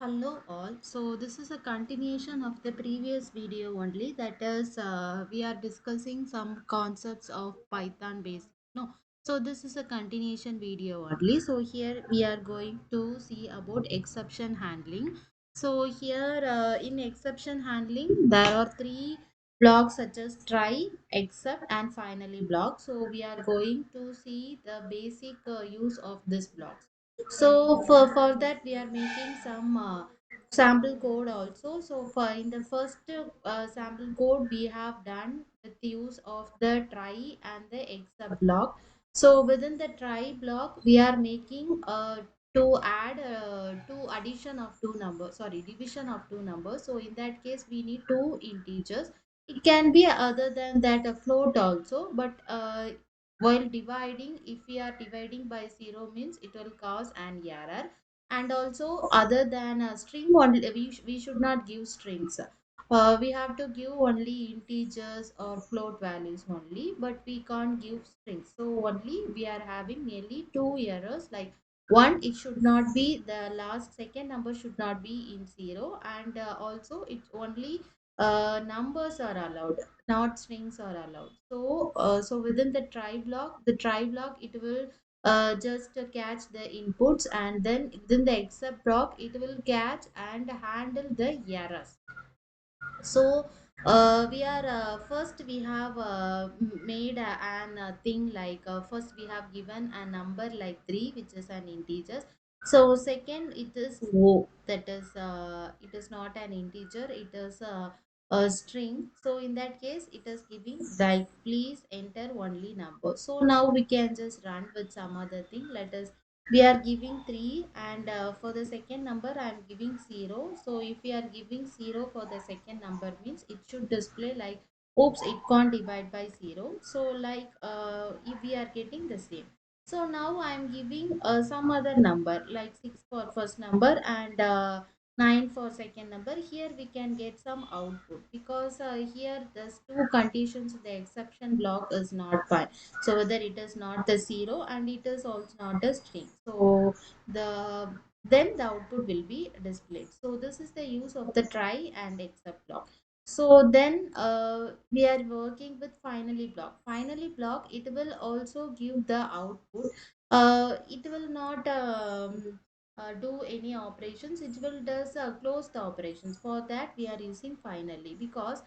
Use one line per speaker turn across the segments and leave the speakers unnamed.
Hello all. So this is a continuation of the previous video only. That is, we are discussing some concepts of Python basic. No, so this is a continuation video only. So here we are going to see about exception handling. So here in exception handling, there are three blocks such as try, except, and finally block. So we are going to see the basic use of this blocks. So for that we are making some sample code also. So for in the first sample code we have done with the use of the try and the except block. So within the try block we are making to add two addition of two numbers, sorry, division of two numbers. So in that case we need two integers. It can be other than that a float also, but while dividing, if we are dividing by 0 means it will cause an error. And also other than a string only, we should not give strings. We have to give only integers or float values only, but we can't give strings. So only we are having nearly two errors, like one, it should not be the last second number should not be in 0, and also it only numbers are allowed, not strings are allowed. So so within the try block it will just catch the inputs, and then within the except block it will catch and handle the errors. So we are first we have made an thing like first we have given a number like 3, which is an integer. So second it is o, that is it is not an integer, it is a string. So in that case it is giving like please enter only number. So now we can just run with some other thing. Let us, we are giving 3, and for the second number I am giving 0. So if we are giving 0 for the second number means it should display like oops, it can't divide by 0. So like if we are getting the same. So now I am giving some other number like 6 for first number, and 9 for second number. Here we can get some output, because here there's two conditions, the exception block is not fine. So whether it is not the 0 and it is also not a string, so the then the output will be displayed. So this is the use of the try and except block. So then we are working with finally block. Finally block, it will also give the output. It will not do any operations, it will just close the operations. For that we are using finally, because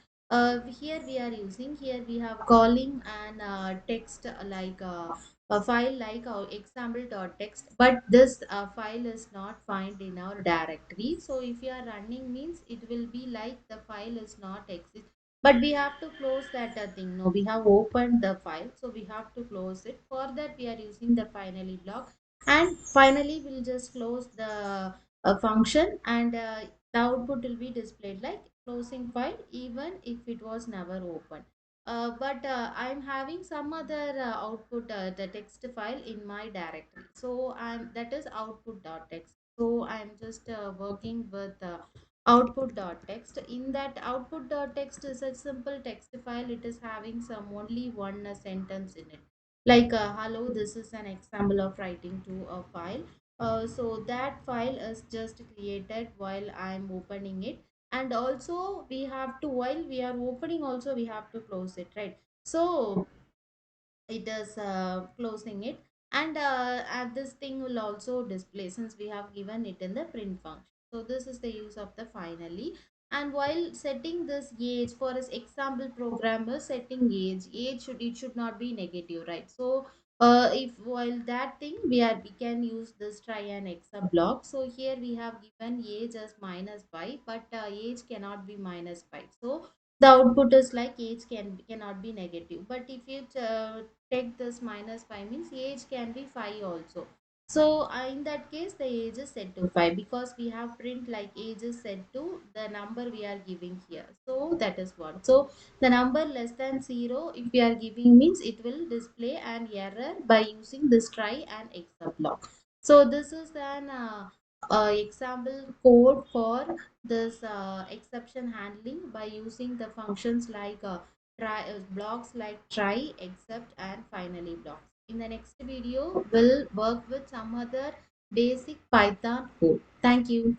here we are using, here we have calling an text like a file like our example.txt, but this file is not found in our directory. So if you are running means it will be like the file is not exist, but we have to close that thing. No, we have opened the file, so we have to close it. For that we are using the finally block, and finally we'll just close the function, and the output will be displayed like closing file even if it was never opened. But I'm having some other output, the text file in my directory. So I'm, that is output.txt. So I'm just working with output.txt. In that output.txt is a simple text file. It is having some only one sentence in it, like hello, this is an example of writing to a file. So that file is just created while I'm opening it, and also we have to, while we are opening also we have to close it, right? So it is closing it, and this thing will also display since we have given it in the print function. So this is the use of the finally. And while setting this age, for as example programmer setting age should, it should not be negative, right? So if while that thing we can use this try and except block. So here we have given age as -5, but age cannot be -5. So the output is like age cannot be negative. But if you take this -5 means age can be 5 also. So in that case the age is set to 5, because we have print like age is set to the number we are giving here. So that is what. So the number less than 0 if we are giving means it will display an error by using this try and except block. So this is an example code for this exception handling by using the functions like blocks like try, except, and finally blocks. In the next video we'll work with some other basic Python code. Thank you.